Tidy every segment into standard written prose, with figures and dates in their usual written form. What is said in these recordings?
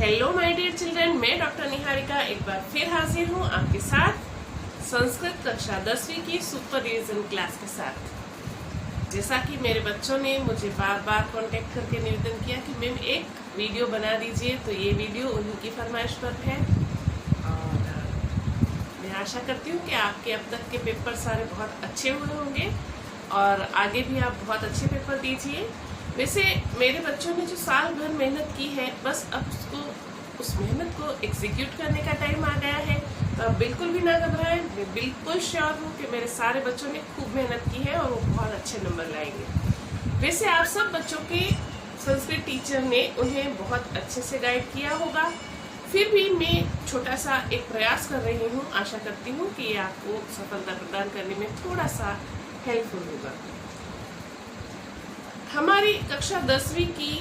Hello my dear children, मैं doctor Niharika एक बार फिर हाजिर हूँ आपके साथ संस्कृत कक्षा 10वीं की सुपर रिवीजन क्लास के साथ। जैसा कि मेरे बच्चों ने मुझे बार बार कांटेक्ट करके निवेदन किया कि मैम एक वीडियो बना दीजिए, तो ये वीडियो उन्हीं की फरमाइश पर है और मैं आशा करती हूँ कि आपके अब तक के पेपर सारे बहुत अच्छे हुए होंगे और आगे भी आप बहुत अच्छे पेपर दीजिए। वैसे मेरे बच्चों ने जो साल भर मेहनत की है, बस अब उस मेहनत को एग्जीक्यूट करने का टाइम आ गया है, तो आप बिल्कुल भी ना घबराएं। मैं बिल्कुल श्योर हूँ कि मेरे सारे बच्चों ने खूब मेहनत की है और वो बहुत अच्छे नंबर लाएंगे। वैसे आप सब बच्चों के संस्कृत टीचर ने उन्हें बहुत अच्छे से गाइड किया होगा, फिर भी मैं छोटा सा एक प्रयास कर रही हूँ। आशा करती हूँ कि ये आपको सफलता प्रदान करने में थोड़ा सा हेल्पफुल होगा। हमारी कक्षा 10वीं की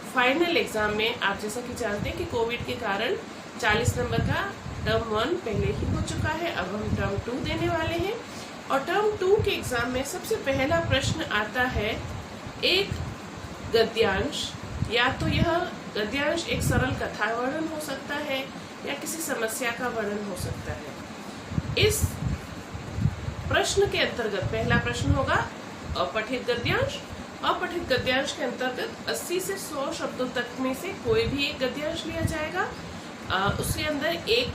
फाइनल एग्जाम में आप जैसा कि जानते हैं कि कोविड के कारण 40 नंबर का टर्म 1 पहले ही हो चुका है। अब हम टर्म 2 देने वाले हैं और टर्म 2 के एग्जाम में सबसे पहला प्रश्न आता है एक गद्यांश। या तो यह गद्यांश एक सरल कथा वर्णन हो सकता है या किसी समस्या का वर्णन हो सकता है। इस प्रश्न के अंतर्गत पहला प्रश्न होगा अपठित गद्यांश। अपठित गद्यांश के अंतर्गत 80 से 100 शब्दों तक में से कोई भी एक गद्यांश लिया जाएगा। उसके अंदर एक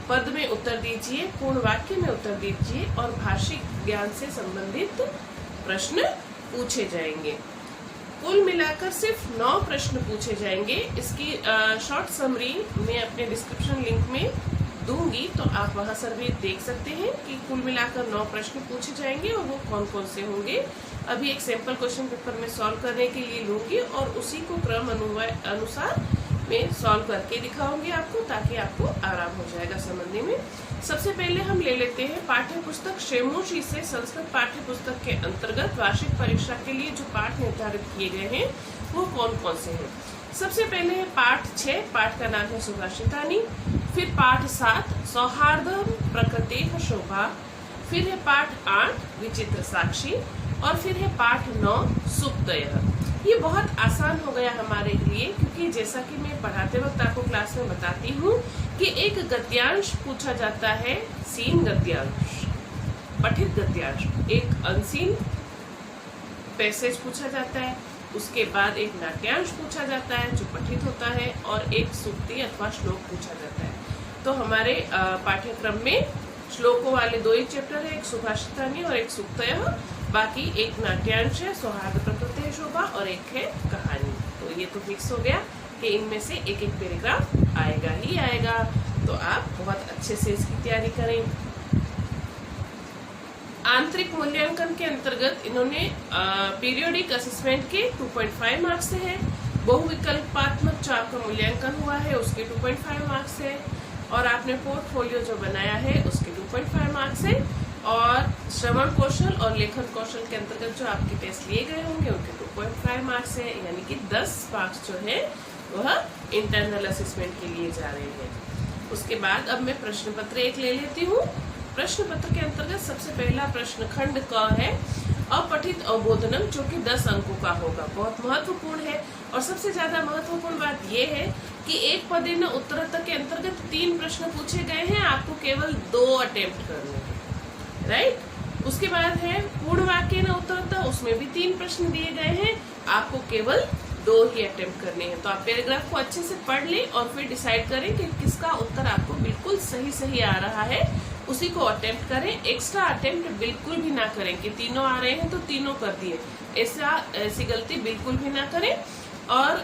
पद में उत्तर दीजिए, पूर्ण वाक्य में उत्तर दीजिए और भाषिक ज्ञान से संबंधित प्रश्न पूछे जाएंगे। कुल मिलाकर सिर्फ 9 प्रश्न पूछे जाएंगे। इसकी शॉर्ट समरी मैं अपने डिस्क्रिप्शन लिंक में दूंगी, तो आप वहां से भी देख सकते हैं कि कुल मिलाकर 9 प्रश्न पूछे जाएंगे और वो कौन कौन से होंगे। अभी एक सैंपल क्वेश्चन पेपर में सॉल्व करने के लिए लूंगी और उसी को क्रम अनुसार मैं सॉल्व करके दिखाऊंगी आपको, ताकि आपको आराम हो जाएगा समझने में। सबसे पहले हम ले लेते हैं पाठ्य पुस्तक शेमोशी से संस्कृत पाठ्य पुस्तक के अंतर्गत वार्षिक परीक्षा के लिए जो पाठ निर्धारित किए गए हैं वो कौन कौन से हैं। सबसे पहले है पाठ 6, पाठ का नाम है सुभाषितानि। फिर पाठ 7 सौहार्दम प्रकृतेः शोभा। फिर है पाठ 8 विचित्र साक्षी और फिर है पाठ 9 सुक्तयः। ये बहुत आसान हो गया हमारे लिए, क्योंकि जैसा कि मैं पढ़ाते वक्त आपको क्लास में बताती हूँ कि एक गद्यांश पूछा जाता है, सीन गद्यांश, पठित गद्यांश। एक अनसीन पैसेज पूछा जाता है, उसके बाद एक नाट्यांश पूछा जाता है जो पठित होता है और एक सूक्ति अथवा श्लोक पूछा जाता है। तो हमारे पाठ्यक्रम में श्लोकों वाले 2 ही चैप्टर है, एक सुभाषितानि और एक सुक्तयः। बाकी एक नाट्यांश है सौहार्द प्रकृतेः शोभा और एक है कहानी। तो ये तो फिक्स हो गया कि इनमें से एक एक पैराग्राफ आएगा ही आएगा। तो आप बहुत अच्छे से इसकी तैयारी करें। आंतरिक मूल्यांकन के अंतर्गत इन्होंने पीरियोडिक असेसमेंट के 2.5 मार्क्स से है। बहुविकल्पात्मक जो आपका मूल्यांकन हुआ है उसके 2.5 मार्क्स है और आपने पोर्टफोलियो जो बनाया है उसके 2.5 मार्क्स है और श्रवण कौशल और लेखन कौशल के अंतर्गत जो आपके टेस्ट लिए गए होंगे उनके 2.5 मार्क्स है। यानी कि 10 मार्क्स जो है वह इंटरनल असेसमेंट के लिए जा रहे हैं। उसके बाद अब मैं प्रश्न पत्र 1 ले लेती हूँ। प्रश्न पत्र के अंतर्गत सबसे पहला प्रश्न खंड क है अपठित अवबोधनम, जो कि 10 अंकों का होगा। बहुत महत्वपूर्ण है और सबसे ज्यादा महत्वपूर्ण बात यह है कि एक पदेन उत्तरतः के अंतर्गत 3 प्रश्न पूछे गए हैं, आपको केवल 2 अटेम्प्ट करने हैं, राइट। उसके बाद है पूर्ण वाक्य न उत्तरतः, उसमें भी 3 प्रश्न दिए गए हैं, आपको केवल 2 ही अटेम्प्ट करने हैं। तो आप पैराग्राफ को अच्छे से पढ़ लें और फिर डिसाइड करें कि किसका उत्तर आपको बिल्कुल सही आ रहा है, उसी को अटेम्प्ट करें। एक्स्ट्रा अटेम्प्ट बिल्कुल भी ना करें कि तीनों आ रहे हैं तो तीनों कर दिए, ऐसी गलती बिल्कुल भी ना करें। और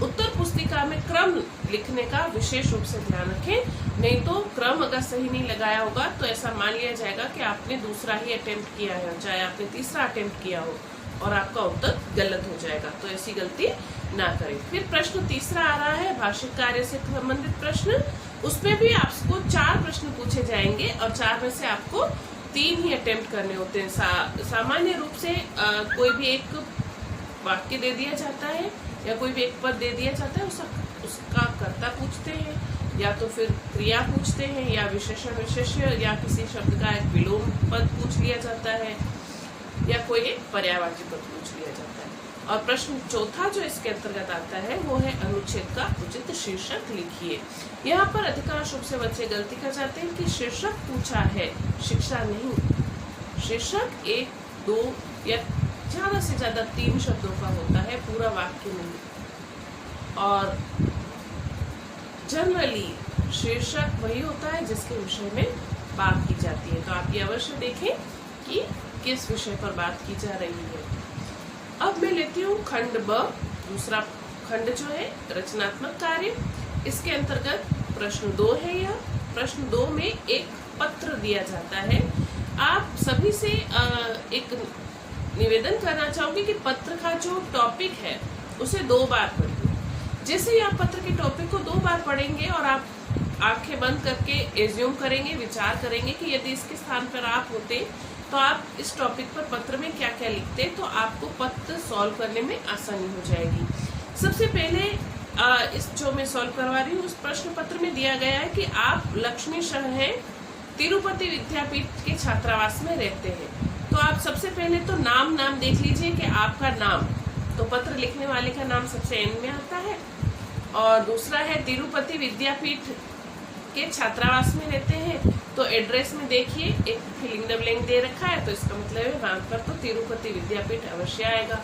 उत्तर पुस्तिका में क्रम लिखने का विशेष रूप से ध्यान रखें, नहीं तो क्रम अगर सही नहीं लगाया होगा तो ऐसा मान लिया जाएगा कि आपने दूसरा ही अटेम्प्ट किया है, चाहे आपने तीसरा अटेम्प्ट किया हो, और आपका उत्तर गलत हो जाएगा। तो ऐसी गलती ना करें। फिर प्रश्न तीसरा आ रहा है भाषिक कार्य से संबंधित प्रश्न। उसमें भी आपको 4 प्रश्न पूछे जाएंगे और 4 में से आपको 3 ही अटेम्प्ट करने होते हैं। सामान्य रूप से कोई भी एक वाक्य दे दिया जाता है या कोई भी एक पद दे दिया जाता है, उसका कर्ता पूछते हैं या तो फिर क्रिया पूछते हैं या विशेषण विशेष्य या किसी शब्द का एक विलोम पद पूछ लिया जाता है या कोई एक पर्यायवाची पद पूछ लिया जाता है। और प्रश्न चौथा जो इसके अंतर्गत आता है वो है अनुच्छेद का उचित शीर्षक लिखिए। यहाँ पर अधिकांश रूप से बच्चे गलती कर जाते हैं कि शीर्षक पूछा है, शिक्षा नहीं। शीर्षक 1, 2 या ज्यादा से ज्यादा 3 शब्दों का होता है, पूरा वाक्य नहीं। और जनरली शीर्षक वही होता है जिसके विषय में बात की जाती है। तो आप ये अवश्य देखें कि किस विषय पर बात की जा रही है। अब मैं लेती हूँ खंड ब, दूसरा खंड जो है रचनात्मक कार्य। इसके अंतर्गत प्रश्न 2 है। यह प्रश्न 2 में एक पत्र दिया जाता है। आप सभी से एक निवेदन करना चाहूंगी कि पत्र का जो टॉपिक है उसे 2 बार पढ़िए। जैसे ही आप पत्र के टॉपिक को 2 बार पढ़ेंगे और आप आंखें बंद करके एज्यूम करेंगे, विचार करेंगे कि यदि इसके स्थान पर आप होते तो आप इस टॉपिक पर पत्र में क्या क्या लिखते, तो आपको पत्र सॉल्व करने में आसानी हो जाएगी। सबसे पहले इस जो मैं सॉल्व करवा रही हूँ उस प्रश्न पत्र में दिया गया है कि आप लक्ष्मी शहर तिरुपति विद्यापीठ के छात्रावास में रहते हैं। तो आप सबसे पहले तो नाम देख लीजिए कि आपका नाम, तो पत्र लिखने वाले का नाम सबसे एंड में आता है। और दूसरा है तिरुपति विद्यापीठ के छात्रावास में रहते हैं, तो एड्रेस में देखिए एक फिलिंग द ब्लैंक दे रखा है, तो इसका मतलब है वहां पर तो तिरुपति विद्यापीठ अवश्य आएगा,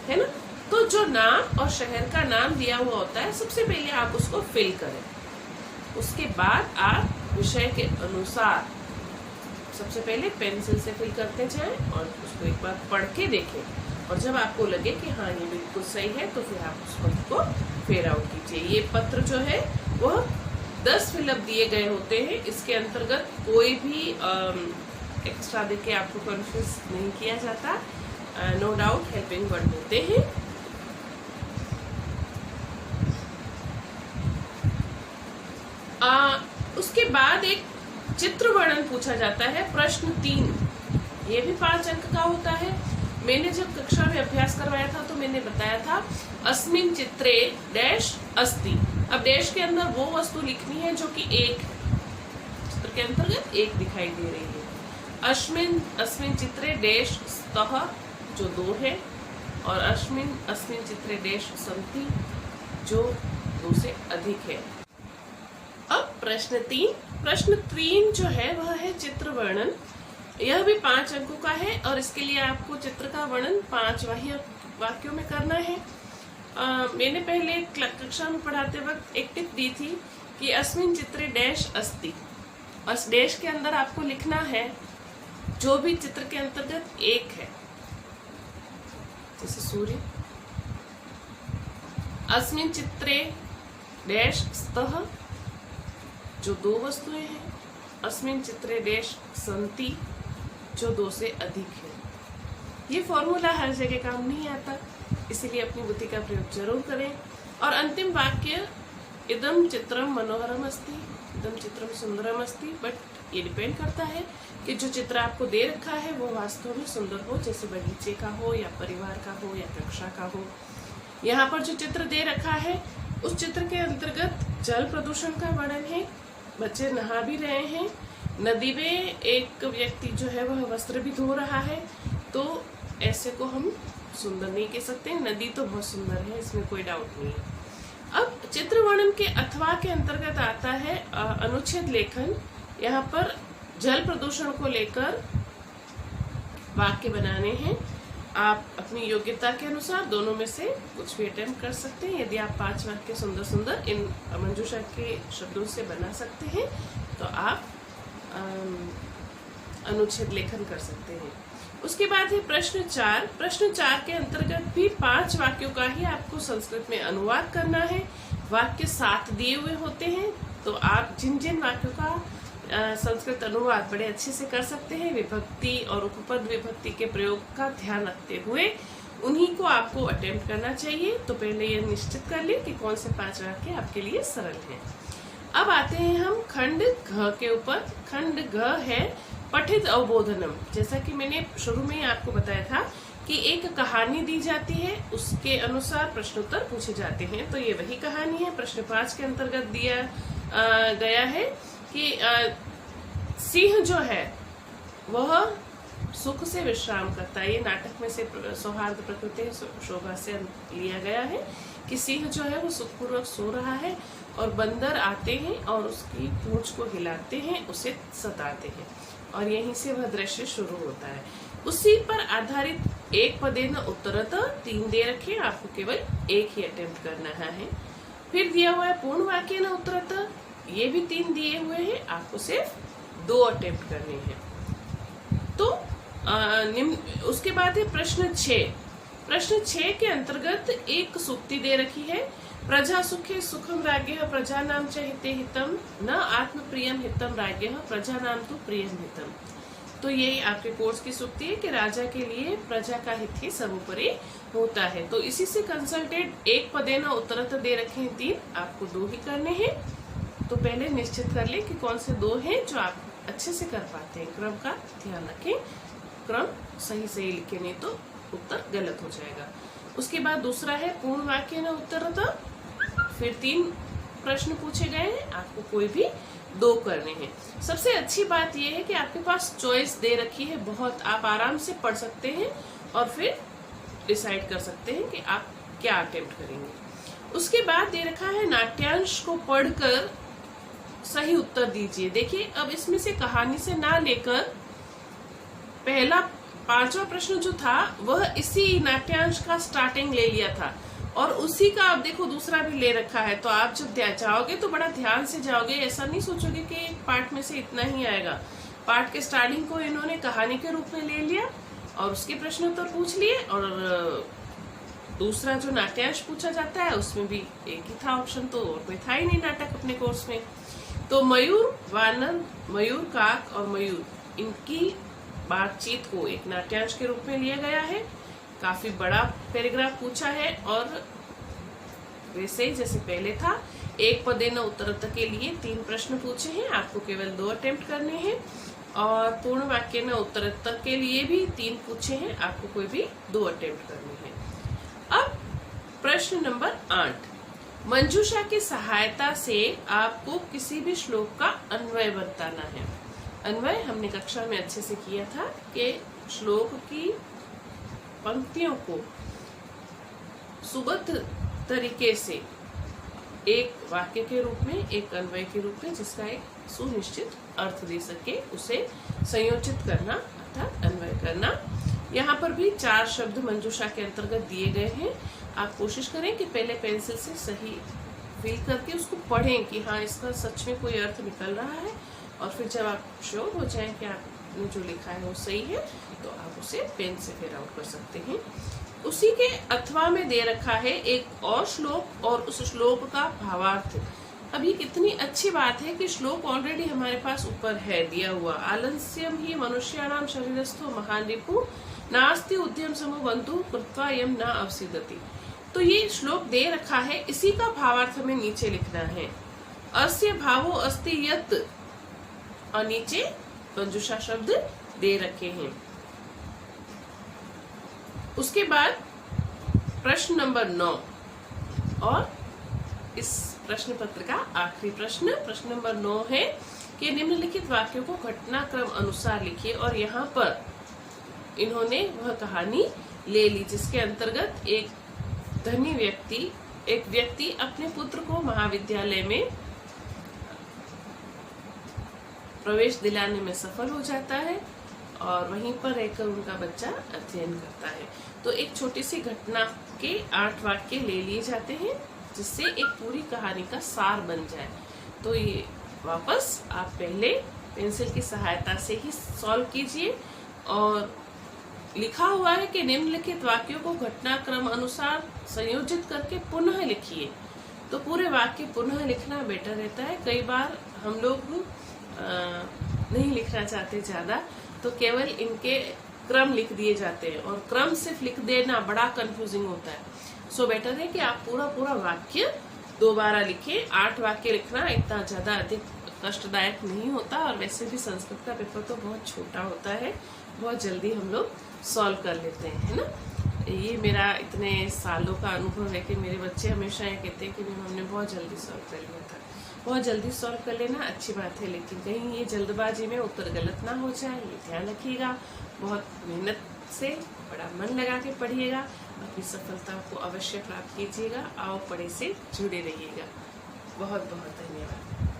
है ना। तो जो नाम और शहर का नाम दिया हुआ होता है सबसे पहले आप उसको फिल करें। उसके बाद आप विषय के अनुसार सबसे पहले पेंसिल से फिल करते जाएं और उसको एक बार पढ़ के देखें। और जब आपको लगे कि हाँ ये बिल्कुल सही है तो फिर आप उस पत्र को फेयर आउट कीजिए। ये पत्र जो है वह 10 फिलअप दिए गए होते हैं। इसके अंतर्गत कोई भी एक्स्ट्रा देके आपको कंफ्यूज नहीं किया जाता। नो डाउट हेल्पिंग वर्ड होते हैं। उसके बाद एक चित्र वर्णन पूछा जाता है। प्रश्न 3 ये भी 5 अंक का होता है। मैंने जब कक्षा में अभ्यास करवाया था तो मैंने बताया था अस्मिन चित्रे डैश अस्ति। अब डैश के अंदर वो वस्तु लिखनी है जो कि एक चित्र के अंतर्गत एक दिखाई दे रही है। अस्मिन चित्रे डैश स्तः जो 2 है, और अस्मिन चित्रे डैश सन्ति जो 2 से अधिक है। अब प्रश्न 3 जो है वह है चित्र वर्णन। यह भी 5 अंकों का है और इसके लिए आपको चित्र का वर्णन 5 वाक्यों में करना है। मैंने पहले कक्षा में पढ़ाते वक्त एक टिप दी थी कि अस्मिन चित्रे डैश अस्ति। उस डैश के अंदर आपको लिखना है जो भी चित्र के अंतर्गत एक है, जैसे सूर्य। अस्मिन चित्रे डैश स्तः जो 2 वस्तुएं हैं। अस्मिन चित्रे डैश सन्ति जो 2 से अधिक है। ये फॉर्मूला हर जगह काम नहीं आता, इसीलिए अपनी बुद्धि का प्रयोग जरूर करें। और अंतिम वाक्य इदम चित्रम मनोहरम अस्ति, इदम चित्रम सुंदरम अस्ति। बट ये डिपेंड करता है कि जो चित्र आपको दे रखा है वो वास्तव में सुंदर हो, जैसे बगीचे का हो या परिवार का हो या कक्षा का हो। यहाँ पर जो चित्र दे रखा है उस चित्र के अंतर्गत जल प्रदूषण का वर्णन है। बच्चे नहा भी रहे हैं, नदी में एक व्यक्ति जो है वह वस्त्र भी धो रहा है, तो ऐसे को हम सुंदर नहीं कह सकते। नदी तो बहुत सुंदर है, इसमें कोई डाउट नहीं है। अब चित्र वर्णन के अथवा के अंतर्गत आता है अनुच्छेद लेखन। यहाँ पर जल प्रदूषण को लेकर वाक्य बनाने हैं। आप अपनी योग्यता के अनुसार दोनों में से कुछ भी अटेम्प्ट कर सकते हैं। यदि आप 5 वाक्य सुंदर सुंदर इन मंजूषा के शब्दों से बना सकते हैं तो आप अनुच्छेद लेखन कर सकते हैं। उसके बाद है प्रश्न 4। प्रश्न 4 के अंतर्गत भी 5 वाक्यों का ही आपको संस्कृत में अनुवाद करना है। वाक्य 7 दिए हुए होते हैं, तो आप जिन वाक्यों का संस्कृत अनुवाद बड़े अच्छे से कर सकते हैं, विभक्ति और उपपद विभक्ति के प्रयोग का ध्यान रखते हुए उन्हीं को आपको अटेम्प्ट करना चाहिए। तो पहले ये निश्चित कर लें कि कौन से 5 वाक्य आपके लिए सरल हैं। अब आते हैं हम खंड घ के ऊपर। खंड घ है पठित अवबोधनम। जैसा कि मैंने शुरू में ही आपको बताया था कि एक कहानी दी जाती है, उसके अनुसार प्रश्नोत्तर पूछे जाते हैं। तो ये वही कहानी है। प्रश्न 5 के अंतर्गत दिया गया है कि सिंह जो है वह सुख से विश्राम करता है। ये नाटक में से सौहार्द प्रकृति शोभा से लिया गया है कि सिंह जो है वो सुखपूर्वक सो रहा है और बंदर आते हैं और उसकी पूंछ को हिलाते हैं, उसे सताते हैं, और यहीं से वह दृश्य शुरू होता है। उसी पर आधारित एक पदेन उत्तरत 3 दे रखे, आपको केवल एक ही अटेम्प्ट करना है। फिर दिया हुआ है पूर्ण वाक्य न उत्तरत, ये भी 3 दिए हुए हैं, आपको सिर्फ 2 अटेम्प्ट करने हैं। तो उसके बाद है प्रश्न 6। प्रश्न 6 के अंतर्गत एक सूक्ति दे रखी है, प्रजा सुखे सुखम राज्ञः प्रजा नाम च हिते हितम न आत्म प्रियम हितम राज्ञः प्रजा नाम तो प्रियम हितम। तो यही आपके कोर्स की सूक्ति है कि राजा के लिए प्रजा का हित ही सर्वोपरि होता है। तो इसी से कंसल्टेड एक पदेन उत्तरत दे रखे हैं 3, आपको 2 ही करने हैं। तो पहले निश्चित कर ले कि कौन से 2 हैं जो आप अच्छे से कर पाते हैं। क्रम का ध्यान रखें, क्रम सही लिखे, नहीं तो उत्तर गलत हो जाएगा। उसके बाद दूसरा है पूर्ण वाक्य न उत्तरत, फिर 3 प्रश्न पूछे गए हैं, आपको कोई भी 2 करने हैं। सबसे अच्छी बात यह है कि आपके पास चॉइस दे रखी है बहुत, आप आराम से पढ़ सकते हैं और फिर डिसाइड कर सकते हैं कि आप क्या अटेम्प्ट करेंगे। उसके बाद दे रखा है नाट्यांश को पढ़कर सही उत्तर दीजिए। देखिए, अब इसमें से कहानी से ना लेकर पहला 5वां प्रश्न जो था वह इसी नाट्यांश का स्टार्टिंग ले लिया था और उसी का आप देखो दूसरा भी ले रखा है। तो आप जब जाओगे तो बड़ा ध्यान से जाओगे, ऐसा नहीं सोचोगे कि एक पार्ट में से इतना ही आएगा। पार्ट के स्टार्टिंग को इन्होंने कहानी के रूप में ले लिया और उसके प्रश्न उत्तर पूछ लिए, और दूसरा जो नाट्यांश पूछा जाता है उसमें भी एक ही था ऑप्शन, तो और कोई था ही नहीं नाटक अपने कोर्स में। तो मयूर वानर, मयूर काक और मयूर, इनकी बातचीत को एक नाट्यांश के रूप में लिया गया है। काफी बड़ा पैराग्राफ पूछा है और वैसे ही जैसे पहले था एक पदेन उत्तरत के लिए 3 प्रश्न पूछे हैं, आपको केवल 2 अटेम्प्ट करने हैं। और पूर्ण वाक्य न उत्तरत के लिए भी 3 पूछे हैं, आपको कोई भी 2 अटेम्प्ट करने हैं। अब प्रश्न नंबर 8, मंजूषा की सहायता से आपको किसी भी श्लोक का अन्वय बताना है। अन्वय हमने कक्षा में अच्छे से किया था कि श्लोक की पंक्तियों को सुबद्ध तरीके से एक वाक्य के रूप में, एक अन्वय के रूप में, जिसका एक सुनिश्चित अर्थ दे सके, उसे संयोजित करना अर्थात अन्वय करना। यहाँ पर भी 4 शब्द मंजूषा के अंतर्गत दिए गए हैं। आप कोशिश करें कि पहले पेंसिल से सही फील करके उसको पढ़ें कि हाँ इसका सच में कोई अर्थ निकल रहा है, और फिर जब आप श्योर हो जाएं कि आपने जो लिखा है वो सही है तो आप उसे पेन से फिर आउट कर सकते हैं। उसी के अथवा में दे रखा है एक और श्लोक और उस श्लोक का भावार्थ। अब ये कितनी अच्छी बात है कि श्लोक ऑलरेडी हमारे पास ऊपर है दिया हुआ, आलस्यम ही मनुष्याणाम शरीरस्थो महान रिपु नास्ति उद्यम समो बंधु कृत्वा यम न अवसिदति। तो ये श्लोक दे रखा है, इसी का भावार्थ हमें नीचे लिखना है। अस्य भावो अस्ति यत्, और नीचे मंजूषा शब्द दे रखे हैं। उसके बाद प्रश्न नंबर 9 और इस प्रश्न पत्र का आखिरी प्रश्न नंबर 9 है कि निम्नलिखित वाक्यों को घटनाक्रम अनुसार लिखिए। और यहाँ पर इन्होंने वह कहानी ले ली जिसके अंतर्गत एक धनी व्यक्ति अपने पुत्र को महाविद्यालय में प्रवेश दिलाने में सफल हो जाता है और वहीं पर रहकर उनका बच्चा अध्ययन करता है। तो एक छोटी सी घटना के 8 वाक्य ले लिए जाते हैं जिससे एक पूरी कहानी का सार बन जाए। तो ये वापस आप पहले पेंसिल की सहायता से ही सॉल्व कीजिए, और लिखा हुआ है कि निम्नलिखित वाक्यों को घटनाक्रम अनुसार संयोजित करके पुनः लिखिए। तो पूरे वाक्य पुनः लिखना बेटर रहता है। कई बार हम लोग नहीं लिखना चाहते ज्यादा, तो केवल इनके क्रम लिख दिए जाते हैं और क्रम सिर्फ लिख देना बड़ा कंफ्यूजिंग होता है। सो बेटर है कि आप पूरा वाक्य दोबारा लिखें। 8 वाक्य लिखना इतना ज्यादा अधिक कष्टदायक नहीं होता, और वैसे भी संस्कृत का पेपर तो बहुत छोटा होता है, बहुत जल्दी हम लोग सॉल्व कर लेते हैं, है ना। ये मेरा इतने सालों का अनुभव है कि मेरे बच्चे हमेशा ये कहते हैं कि मैम हमने बहुत जल्दी सॉल्व कर लिया था। बहुत जल्दी सॉल्व कर लेना अच्छी बात है, लेकिन कहीं ये जल्दबाजी में उत्तर गलत ना हो जाए, ये ध्यान रखिएगा। बहुत मेहनत से बड़ा मन लगा के पढ़िएगा, अपनी सफलता को अवश्य प्राप्त कीजिएगा। आओ पढ़े से जुड़े रहिएगा। बहुत बहुत धन्यवाद।